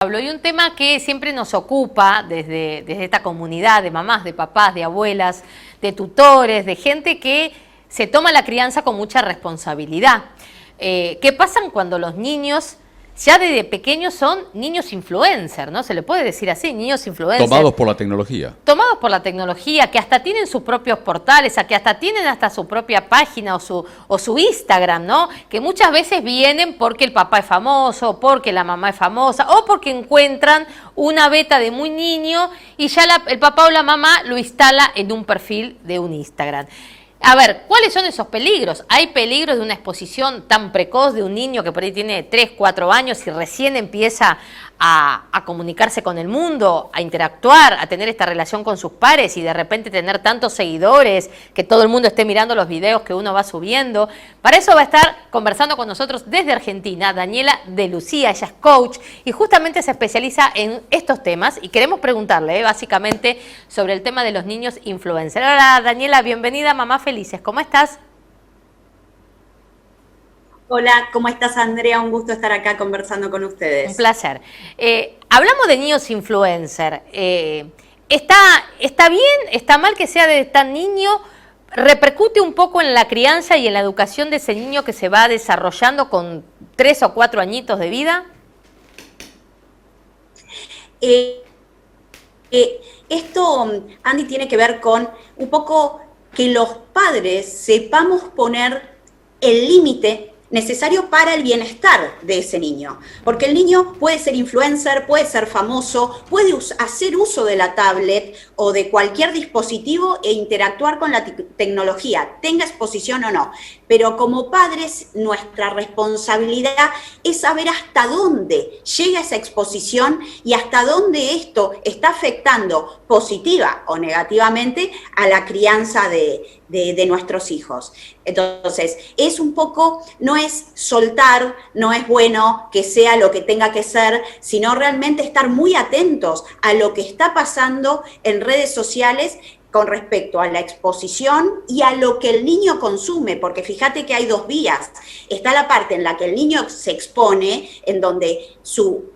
Pablo, y un tema que siempre nos ocupa desde esta comunidad de mamás, de papás, de abuelas, de tutores, de gente que se toma la crianza con mucha responsabilidad. ¿Qué pasa cuando los niños, ya desde pequeños, son niños influencers, ¿no? Se le puede decir así, niños influencers. Tomados por la tecnología. Tomados por la tecnología, que hasta tienen sus propios portales, que hasta tienen hasta su propia página o su Instagram, ¿no? Que muchas veces vienen porque el papá es famoso, porque la mamá es famosa, o porque encuentran una beta de muy niño y ya el papá o la mamá lo instala en un perfil de un Instagram. A ver, ¿cuáles son esos peligros? ¿Hay peligros de una exposición tan precoz de un niño que por ahí tiene 3, 4 años y recién empieza a comunicarse con el mundo, a interactuar, a tener esta relación con sus pares y de repente tener tantos seguidores, que todo el mundo esté mirando los videos que uno va subiendo? Para eso va a estar conversando con nosotros desde Argentina Daniela de Lucía. Ella es coach y justamente se especializa en estos temas y queremos preguntarle básicamente sobre el tema de los niños influencers. Hola Daniela, bienvenida a Mamá Felices, ¿cómo estás? Hola, ¿cómo estás, Andrea? Un gusto estar acá conversando con ustedes. Un placer. Hablamos de niños influencer. ¿Está bien? ¿Está mal que sea de tan niño? ¿Repercute un poco en la crianza y en la educación de ese niño que se va desarrollando con 3 o 4 añitos de vida? Esto, Andy, tiene que ver con un poco que los padres sepamos poner el límite necesario para el bienestar de ese niño. Porque el niño puede ser influencer, puede ser famoso, puede hacer uso de la tablet o de cualquier dispositivo e interactuar con la tecnología, tenga exposición o no. Pero como padres, nuestra responsabilidad es saber hasta dónde llega esa exposición y hasta dónde esto está afectando positiva o negativamente a la crianza de nuestros hijos. Entonces, es un poco, no es soltar, no es bueno que sea lo que tenga que ser, sino realmente estar muy atentos a lo que está pasando en redes sociales con respecto a la exposición y a lo que el niño consume, porque fíjate que hay dos vías. Está la parte en la que el niño se expone, en donde su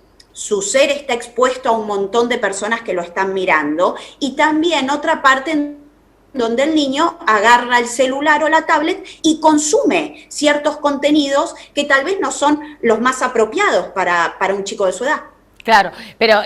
ser está expuesto a un montón de personas que lo están mirando, y también otra parte en donde el niño agarra el celular o la tablet y consume ciertos contenidos que tal vez no son los más apropiados para un chico de su edad. Claro, pero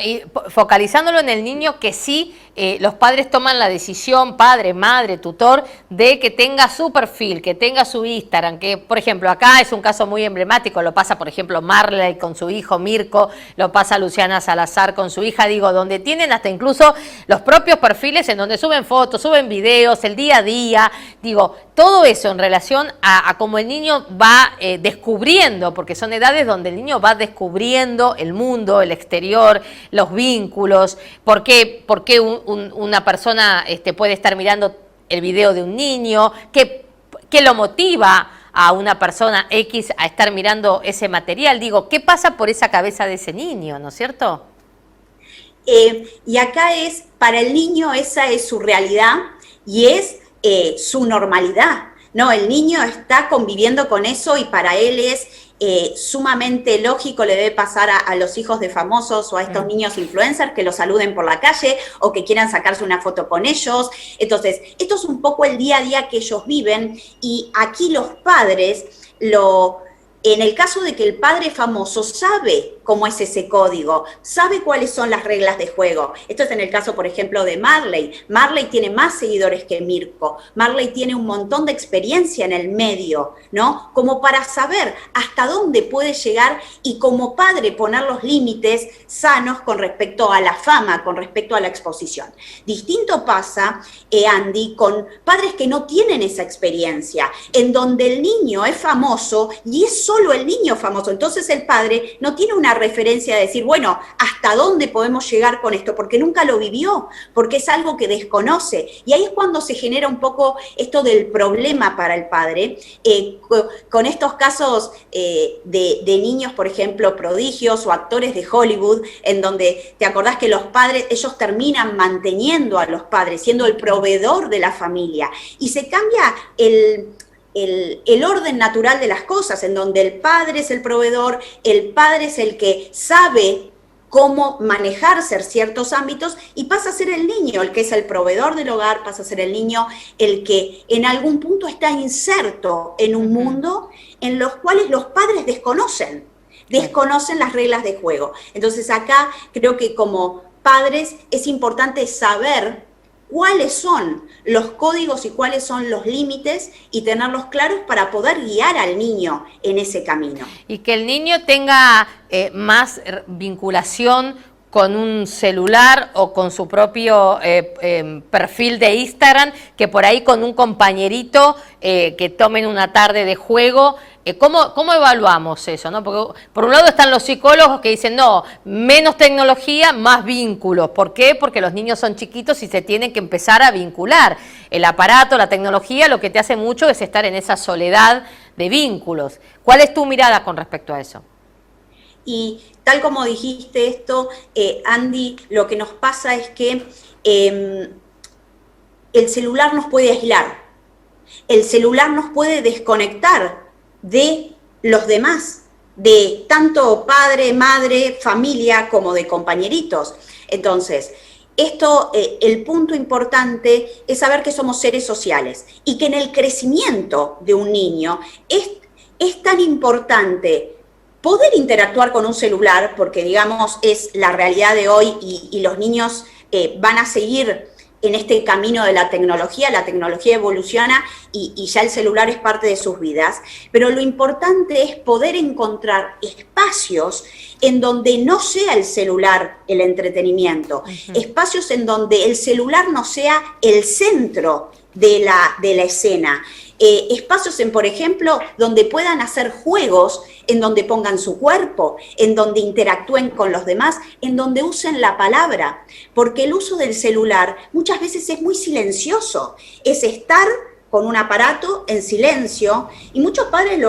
focalizándolo en el niño, que sí, los padres toman la decisión, padre, madre, tutor, de que tenga su perfil, que tenga su Instagram, que por ejemplo acá es un caso muy emblemático, lo pasa por ejemplo Marley con su hijo Mirko, lo pasa Luciana Salazar con su hija, digo, donde tienen hasta incluso los propios perfiles en donde suben fotos, suben videos, el día a día, digo, todo eso en relación a cómo el niño va descubriendo, porque son edades donde el niño va descubriendo el mundo, el exterior, los vínculos, por qué una persona puede estar mirando el video de un niño, qué lo motiva a una persona X a estar mirando ese material. Digo, ¿qué pasa por esa cabeza de ese niño, no es cierto? Y acá para el niño esa es su realidad y es su normalidad, ¿no? El niño está conviviendo con eso y para él es sumamente lógico, le debe pasar a los hijos de famosos o a estos niños influencers que los saluden por la calle o que quieran sacarse una foto con ellos. Entonces, esto es un poco el día a día que ellos viven y aquí los padres en el caso de que el padre famoso sabe cómo es ese código, sabe cuáles son las reglas de juego. Esto es en el caso, por ejemplo, de Marley. Marley tiene más seguidores que Mirko. Marley tiene un montón de experiencia en el medio, ¿no? Como para saber hasta dónde puede llegar y como padre poner los límites sanos con respecto a la fama, con respecto a la exposición. Distinto pasa, Andy, con padres que no tienen esa experiencia, en donde el niño es famoso y es solo el niño famoso. Entonces el padre no tiene una referencia de decir, bueno, ¿hasta dónde podemos llegar con esto? Porque nunca lo vivió, porque es algo que desconoce. Y ahí es cuando se genera un poco esto del problema para el padre, con estos casos de niños, por ejemplo, prodigios o actores de Hollywood, en donde te acordás que los padres, ellos terminan manteniendo a los padres, siendo el proveedor de la familia. Y se cambia el orden natural de las cosas, en donde el padre es el proveedor, el padre es el que sabe cómo manejarse ciertos ámbitos y pasa a ser el niño el que es el proveedor del hogar, pasa a ser el niño el que en algún punto está inserto en un mundo en los cuales los padres desconocen las reglas de juego. Entonces acá creo que como padres es importante saber cuáles son los códigos y cuáles son los límites y tenerlos claros para poder guiar al niño en ese camino. Y que el niño tenga más vinculación con un celular o con su propio perfil de Instagram, que por ahí con un compañerito que tomen una tarde de juego. ¿Cómo evaluamos eso, no? Porque por un lado están los psicólogos que dicen, no, menos tecnología, más vínculos. ¿Por qué? Porque los niños son chiquitos y se tienen que empezar a vincular. El aparato, la tecnología, lo que te hace mucho es estar en esa soledad de vínculos. ¿Cuál es tu mirada con respecto a eso? Y tal como dijiste esto, Andy, lo que nos pasa es que el celular nos puede aislar, el celular nos puede desconectar de los demás, de tanto padre, madre, familia, como de compañeritos. Entonces, esto, el punto importante es saber que somos seres sociales y que en el crecimiento de un niño es tan importante poder interactuar con un celular, porque digamos es la realidad de hoy y los niños van a seguir en este camino de la tecnología evoluciona y ya el celular es parte de sus vidas, pero lo importante es poder encontrar espacios en donde no sea el celular el entretenimiento, espacios en donde el celular no sea el centro de la escena, espacios en, por ejemplo, donde puedan hacer juegos, en donde pongan su cuerpo, en donde interactúen con los demás, en donde usen la palabra, porque el uso del celular muchas veces es muy silencioso, es estar con un aparato en silencio, y muchos padres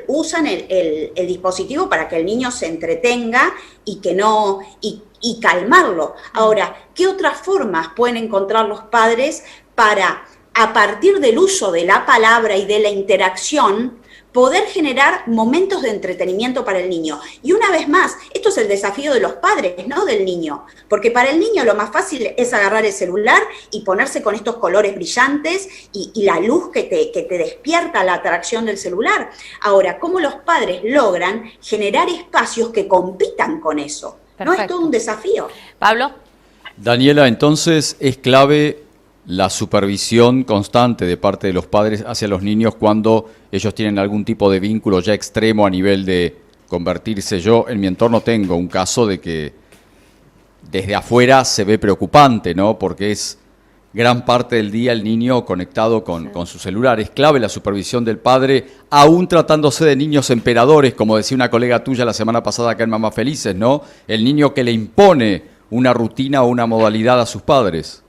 usan el dispositivo para que el niño se entretenga y que no, y calmarlo. Ahora, ¿qué otras formas pueden encontrar los padres para, a partir del uso de la palabra y de la interacción, poder generar momentos de entretenimiento para el niño? Y una vez más, esto es el desafío de los padres, no del niño, porque para el niño lo más fácil es agarrar el celular y ponerse con estos colores brillantes y la luz que te despierta la atracción del celular. Ahora, ¿cómo los padres logran generar espacios que compitan con eso? Perfecto. No es todo un desafío. Pablo. Daniela, entonces es clave la supervisión constante de parte de los padres hacia los niños cuando ellos tienen algún tipo de vínculo ya extremo a nivel de convertirse. Yo en mi entorno tengo un caso de que desde afuera se ve preocupante, ¿no? Porque es gran parte del día el niño conectado con su celular. Es clave la supervisión del padre, aún tratándose de niños emperadores, como decía una colega tuya la semana pasada acá en Mamás Felices, ¿no? El niño que le impone una rutina o una modalidad a sus padres.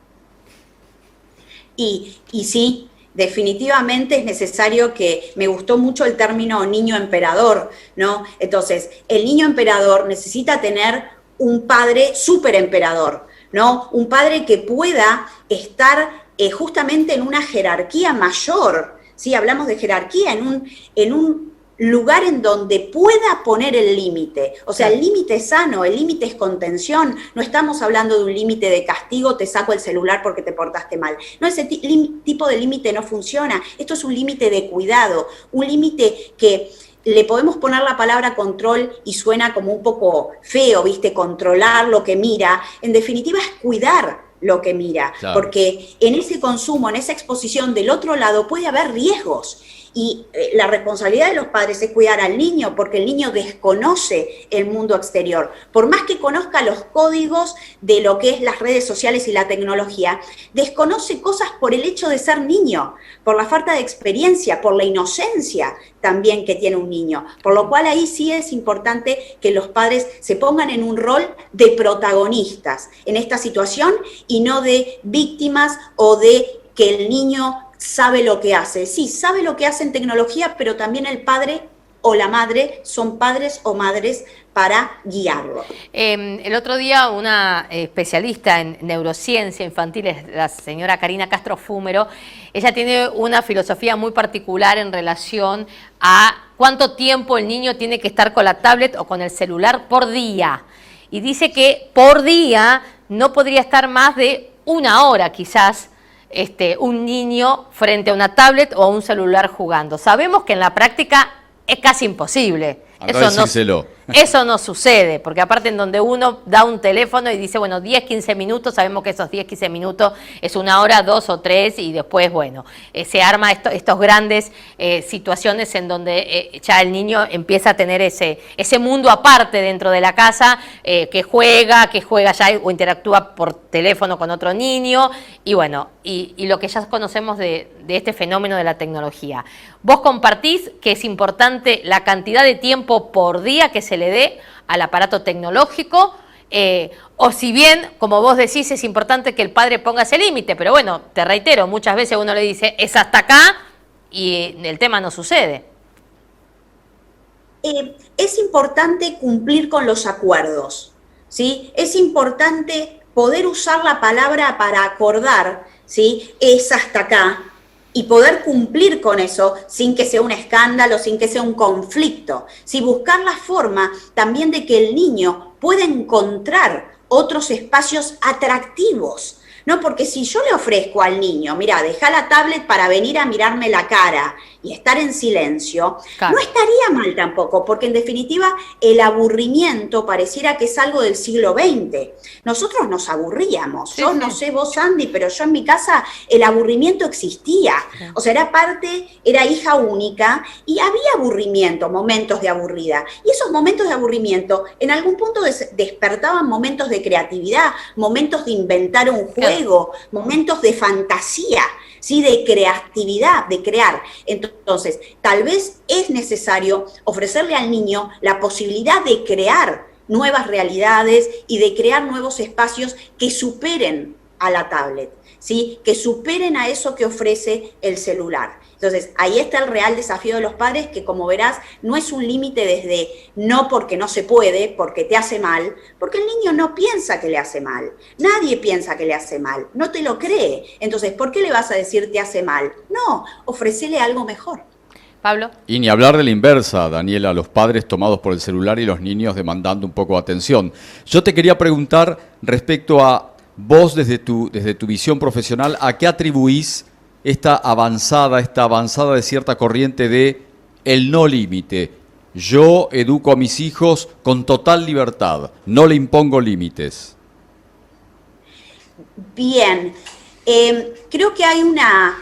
Y sí, definitivamente es necesario que, me gustó mucho el término niño emperador, ¿no? Entonces, el niño emperador necesita tener un padre súper emperador, ¿no? Un padre que pueda estar justamente en una jerarquía mayor, ¿sí? Hablamos de jerarquía, en un lugar en donde pueda poner el límite. O sea, el límite es sano, el límite es contención. No estamos hablando de un límite de castigo, te saco el celular porque te portaste mal. No, ese tipo de límite no funciona. Esto es un límite de cuidado, un límite que le podemos poner la palabra control y suena como un poco feo, ¿viste? Controlar lo que mira. En definitiva es cuidar lo que mira, claro. Porque en ese consumo, en esa exposición del otro lado puede haber riesgos. Y la responsabilidad de los padres es cuidar al niño, porque el niño desconoce el mundo exterior. Por más que conozca los códigos de lo que es las redes sociales y la tecnología, desconoce cosas por el hecho de ser niño, por la falta de experiencia, por la inocencia también que tiene un niño. Por lo cual ahí sí es importante que los padres se pongan en un rol de protagonistas en esta situación y no de víctimas o de que el niño sabe lo que hace. Sí, sabe lo que hace en tecnología, pero también el padre o la madre son padres o madres para guiarlo. El otro día una especialista en neurociencia infantil, la señora Karina Castro Fúmero, ella tiene una filosofía muy particular en relación a cuánto tiempo el niño tiene que estar con la tablet o con el celular por día. y dice que por día no podría estar más de 1 hora quizás un niño frente a una tablet o a un celular jugando. Sabemos que en la práctica es casi imposible. Eso no sucede, porque aparte en donde uno da un teléfono y dice, bueno, 10, 15 minutos, sabemos que esos 10, 15 minutos es 1 hora, 2 o 3, y después, bueno, se arma estos grandes situaciones en donde ya el niño empieza a tener ese mundo aparte dentro de la casa, que juega ya o interactúa por teléfono con otro niño, y bueno, y lo que ya conocemos de este fenómeno de la tecnología. Vos compartís que es importante la cantidad de tiempo por día que se le dé al aparato tecnológico, o si bien, como vos decís, es importante que el padre ponga ese límite, pero bueno, te reitero, muchas veces uno le dice, es hasta acá, y el tema no sucede. Es importante cumplir con los acuerdos, ¿sí? Es importante poder usar la palabra para acordar, ¿sí? Es hasta acá, y poder cumplir con eso sin que sea un escándalo, sin que sea un conflicto. Si buscar la forma también de que el niño pueda encontrar otros espacios atractivos, ¿no? Porque si yo le ofrezco al niño, mira, deja la tablet para venir a mirarme la cara y estar en silencio, claro, no estaría mal tampoco, porque en definitiva el aburrimiento pareciera que es algo del siglo XX. Nosotros nos aburríamos. Sí, yo no sé vos, Andy, pero yo en mi casa el aburrimiento existía. O sea, era hija única y había aburrimiento, momentos de aburrida. Y esos momentos de aburrimiento en algún punto despertaban momentos de creatividad, momentos de inventar un juego, momentos de fantasía, ¿sí? De creatividad, de crear. Entonces, tal vez es necesario ofrecerle al niño la posibilidad de crear nuevas realidades y de crear nuevos espacios que superen a la tablet, ¿sí? Que superen a eso que ofrece el celular. Entonces, ahí está el real desafío de los padres, que como verás, no es un límite desde no porque no se puede, porque te hace mal, porque el niño no piensa que le hace mal. Nadie piensa que le hace mal, no te lo cree. Entonces, ¿por qué le vas a decir te hace mal? No, ofrecele algo mejor. Pablo. Y ni hablar de la inversa, Daniela, los padres tomados por el celular y los niños demandando un poco de atención. Yo te quería preguntar respecto a vos, desde tu visión profesional, ¿a qué atribuís esta avanzada de cierta corriente de el no límite? Yo educo a mis hijos con total libertad, no le impongo límites. Bien, creo que hay una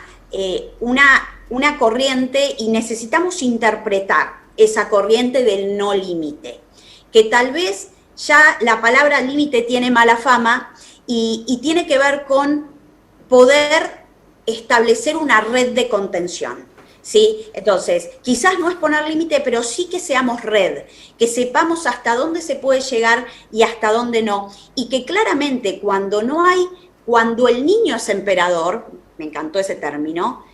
corriente y necesitamos interpretar esa corriente del no límite, que tal vez ya la palabra límite tiene mala fama y tiene que ver con poder establecer una red de contención, ¿sí? Entonces, quizás no es poner límite, pero sí que seamos red, que sepamos hasta dónde se puede llegar y hasta dónde no, y que claramente cuando el niño es emperador, me encantó ese término,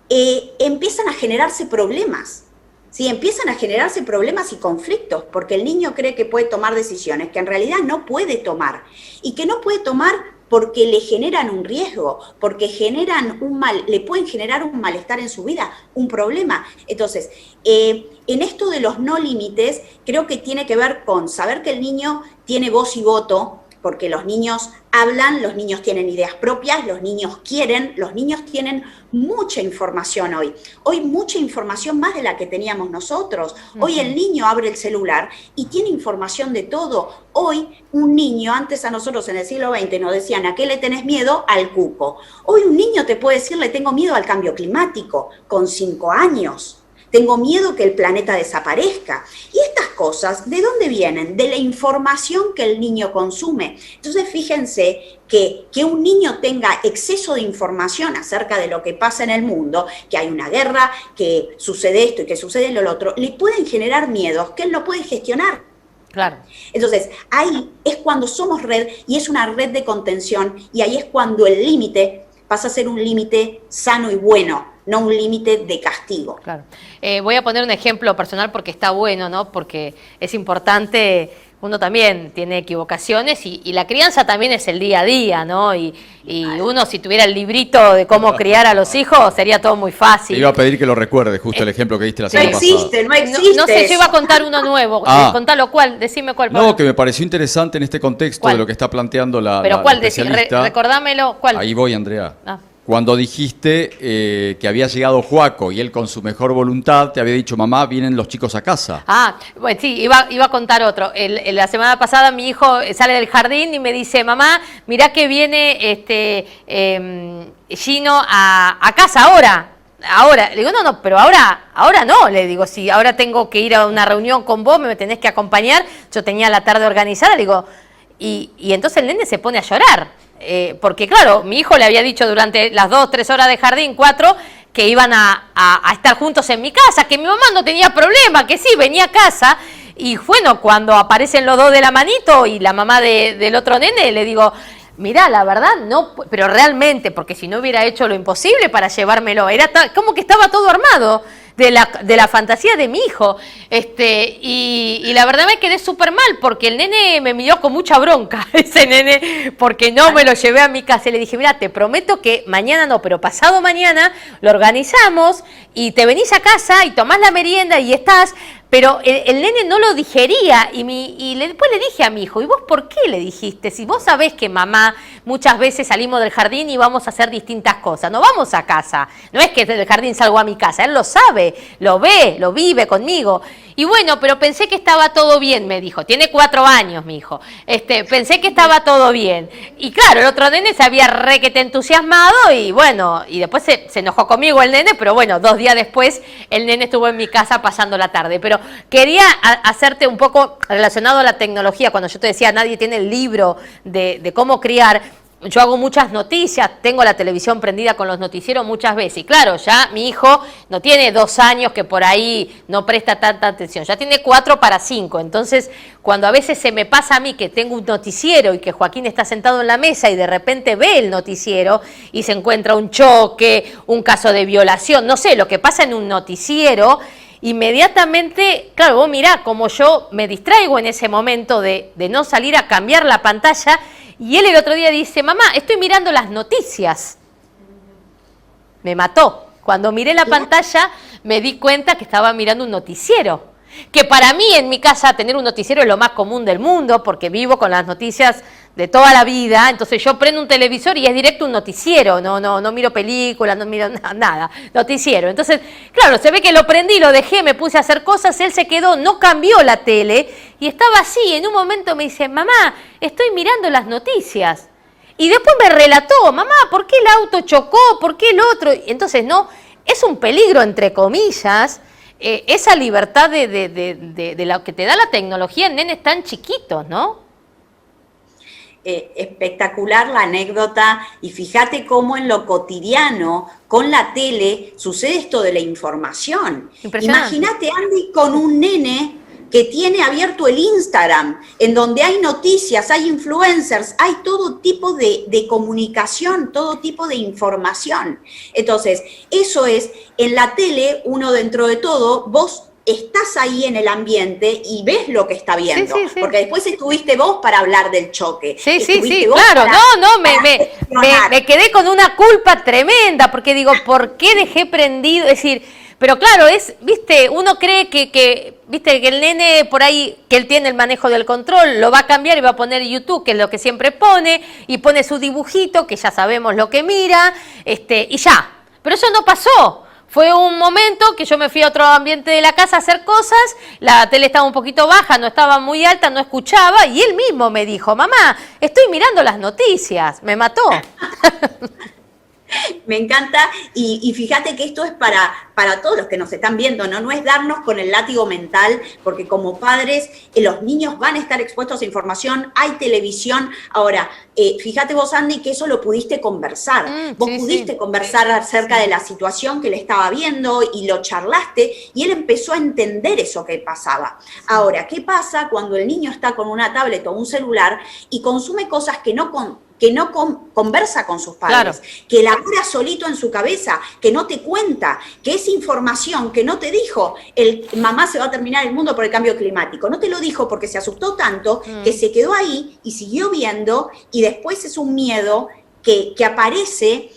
empiezan a generarse problemas, ¿sí? Empiezan a generarse problemas y conflictos, porque el niño cree que puede tomar decisiones que en realidad no puede tomar, y que no puede tomar porque le generan un riesgo, porque le pueden generar un malestar en su vida, un problema. Entonces, en esto de los no límites, creo que tiene que ver con saber que el niño tiene voz y voto, porque los niños hablan, los niños tienen ideas propias, los niños quieren, los niños tienen mucha información hoy. Hoy mucha información más de la que teníamos nosotros. Hoy el niño abre el celular y tiene información de todo. Hoy un niño, antes a nosotros en el siglo XX nos decían, ¿a qué le tenés miedo? Al cuco. Hoy un niño te puede decir, le tengo miedo al cambio climático, con 5 años. Tengo miedo que el planeta desaparezca. Y estas cosas, ¿de dónde vienen? De la información que el niño consume. Entonces, fíjense que un niño tenga exceso de información acerca de lo que pasa en el mundo, que hay una guerra, que sucede esto y que sucede lo otro, le pueden generar miedos que él no puede gestionar. Claro. Entonces, ahí es cuando somos red y es una red de contención, y ahí es cuando el límite pasa a ser un límite sano y bueno, no un límite de castigo. Claro. Voy a poner un ejemplo personal porque está bueno, ¿no? Porque es importante uno también tiene equivocaciones y la crianza también es el día a día, ¿no? Y uno, si tuviera el librito de cómo criar a los hijos, sería todo muy fácil. Te iba a pedir que lo recuerde, justo el ejemplo que diste la semana pasada. No existe. No sé, yo iba a contar uno nuevo. Contalo, ¿cuál? Decime cuál. No, que me pareció interesante en este contexto ¿Cuál? de lo que está planteando la ¿Pero cuál? especialista. Recordámelo, ¿cuál? Ahí voy, Andrea. Cuando dijiste que había llegado Joaco y él con su mejor voluntad te había dicho, mamá, vienen los chicos a casa. Bueno, sí, iba a contar otro. La semana pasada mi hijo sale del jardín y me dice, mamá, mirá que viene Gino a casa ahora. Le digo, no, pero ahora no, le digo, si ahora tengo que ir a una reunión con vos, me tenés que acompañar, yo tenía la tarde organizada, le digo, y entonces el nene se pone a llorar. Porque claro, mi hijo le había dicho durante las 2, 3 horas de jardín, 4, que iban a estar juntos en mi casa, que mi mamá no tenía problema, que sí, venía a casa. Y bueno, cuando aparecen los dos de la manito y la mamá del otro nene, le digo, mirá, la verdad, no, pero realmente, porque si no hubiera hecho lo imposible para llevármelo, era como que estaba todo armado. De la fantasía de mi hijo. Y la verdad me quedé súper mal porque el nene me miró con mucha bronca, ese nene, porque no me lo llevé a mi casa. Y le dije, mira, te prometo que mañana no, pero pasado mañana lo organizamos y te venís a casa y tomás la merienda y estás. Pero el nene no lo digería y después le dije a mi hijo, ¿y vos por qué le dijiste? Si vos sabés que mamá muchas veces salimos del jardín y vamos a hacer distintas cosas, no vamos a casa, no es que del jardín salgo a mi casa, él lo sabe, lo ve, lo vive conmigo. Y bueno, pero pensé que estaba todo bien, me dijo, tiene 4 años mi hijo, pensé que estaba todo bien. Y claro, el otro nene se había requete entusiasmado y bueno, y después se enojó conmigo el nene, pero bueno, 2 días después el nene estuvo en mi casa pasando la tarde. Pero quería hacerte un poco relacionado a la tecnología, cuando yo te decía, nadie tiene el libro de cómo criar. Yo hago muchas noticias, tengo la televisión prendida con los noticieros muchas veces. Y claro, ya mi hijo no tiene 2 años que por ahí no presta tanta atención, ya tiene 4 para 5. Entonces, cuando a veces se me pasa a mí que tengo un noticiero y que Joaquín está sentado en la mesa y de repente ve el noticiero y se encuentra un choque, un caso de violación, no sé, lo que pasa en un noticiero, inmediatamente, claro, vos mirá como yo me distraigo en ese momento de no salir a cambiar la pantalla. Y él el otro día dice, mamá, estoy mirando las noticias. Me mató. Cuando miré la pantalla me di cuenta que estaba mirando un noticiero. Que para mí en mi casa tener un noticiero es lo más común del mundo porque vivo con las noticias de toda la vida. Entonces yo prendo un televisor y es directo un noticiero. No miro películas, no miro nada. Noticiero. Entonces, claro, se ve que lo prendí, lo dejé, me puse a hacer cosas, él se quedó, no cambió la tele y estaba así. En un momento me dice, mamá, estoy mirando las noticias. Y después me relató, mamá, ¿por qué el auto chocó? ¿Por qué el otro? Entonces, no, es un peligro, entre comillas, esa libertad de lo que te da la tecnología en nenes tan chiquitos, ¿no? Espectacular la anécdota y fíjate cómo en lo cotidiano con la tele sucede esto de la información. Imagínate, Andy, con un nene que tiene abierto el Instagram, en donde hay noticias, hay influencers, hay todo tipo de comunicación, todo tipo de información. Entonces, eso es, en la tele, uno dentro de todo, vos estás ahí en el ambiente y ves lo que está viendo, sí. Porque después estuviste vos para hablar del choque. Sí, claro, me quedé con una culpa tremenda, porque digo, ¿por qué dejé prendido? Es decir, pero claro, viste, uno cree que el nene por ahí, que él tiene el manejo del control, lo va a cambiar y va a poner YouTube, que es lo que siempre pone, y pone su dibujito, que ya sabemos lo que mira, y ya. Pero eso no pasó. Fue un momento que yo me fui a otro ambiente de la casa a hacer cosas, la tele estaba un poquito baja, no estaba muy alta, no escuchaba, y él mismo me dijo, mamá, estoy mirando las noticias, me mató. Me encanta, y fíjate que esto es para todos los que nos están viendo, ¿no? No es darnos con el látigo mental, porque como padres los niños van a estar expuestos a información, hay televisión. Ahora, fíjate vos, Andy, que eso lo pudiste conversar. Vos pudiste conversar acerca de la situación que le estaba viendo y lo charlaste, y él empezó a entender eso que pasaba. Ahora, ¿qué pasa cuando el niño está con una tablet o un celular y consume cosas que no que no conversa con sus padres, que elabora solito en su cabeza, que no te cuenta, que es información que no te dijo, mamá se va a terminar el mundo por el cambio climático. No te lo dijo porque se asustó tanto que se quedó ahí y siguió viendo, y después es un miedo que aparece,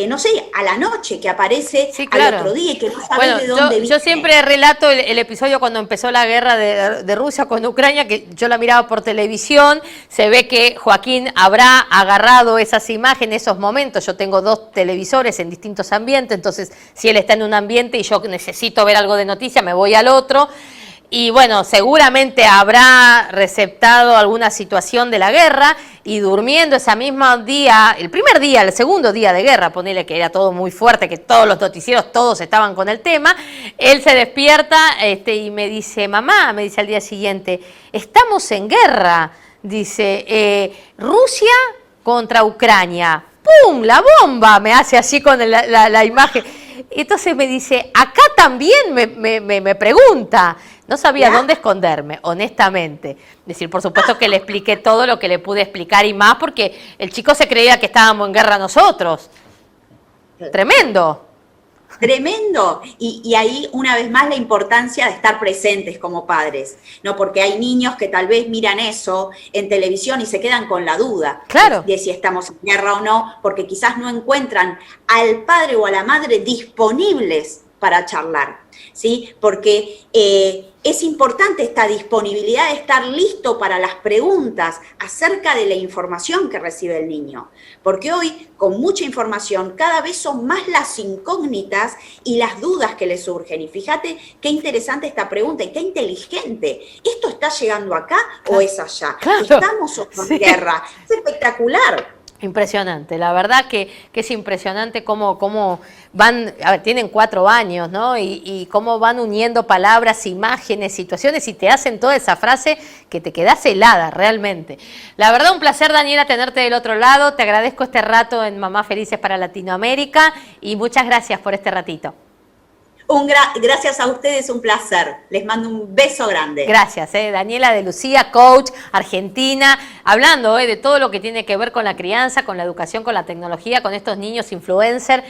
no sé, a la noche, que aparece al otro día y que no sabes de dónde viene. Yo siempre relato el episodio cuando empezó la guerra de Rusia con Ucrania, que yo la miraba por televisión. Se ve que Joaquín habrá agarrado esas imágenes, esos momentos. Yo tengo 2 televisores en distintos ambientes, entonces si él está en un ambiente y yo necesito ver algo de noticia, me voy al otro. Y bueno, seguramente habrá receptado alguna situación de la guerra y durmiendo ese mismo día, el primer día, el segundo día de guerra, ponele que era todo muy fuerte, que todos los noticieros, todos estaban con el tema, él se despierta y me dice, mamá, me dice al día siguiente, estamos en guerra, dice, Rusia contra Ucrania, ¡pum! La bomba, me hace así con la imagen. Entonces me dice, acá también me pregunta. No sabía dónde esconderme, honestamente. Es decir, por supuesto que le expliqué todo lo que le pude explicar y más, porque el chico se creía que estábamos en guerra nosotros. Tremendo. Tremendo. Y ahí, una vez más, la importancia de estar presentes como padres, ¿no? Porque hay niños que tal vez miran eso en televisión y se quedan con la duda de si estamos en guerra o no, porque quizás no encuentran al padre o a la madre disponibles para charlar, ¿sí? Porque es importante esta disponibilidad de estar listo para las preguntas acerca de la información que recibe el niño. Porque hoy, con mucha información, cada vez son más las incógnitas y las dudas que le surgen. Y fíjate qué interesante esta pregunta y qué inteligente. ¿Esto está llegando acá o es allá? ¿Estamos o en guerra? Es espectacular. Impresionante, la verdad que es impresionante cómo van, a ver, tienen 4 años, ¿no? Y cómo van uniendo palabras, imágenes, situaciones y te hacen toda esa frase que te quedás helada realmente. La verdad, un placer, Daniela, tenerte del otro lado. Te agradezco este rato en Mamás Felices para Latinoamérica y muchas gracias por este ratito. Gracias a ustedes, un placer. Les mando un beso grande. Gracias, Daniela de Lucía, coach argentina, hablando de todo lo que tiene que ver con la crianza, con la educación, con la tecnología, con estos niños influencers.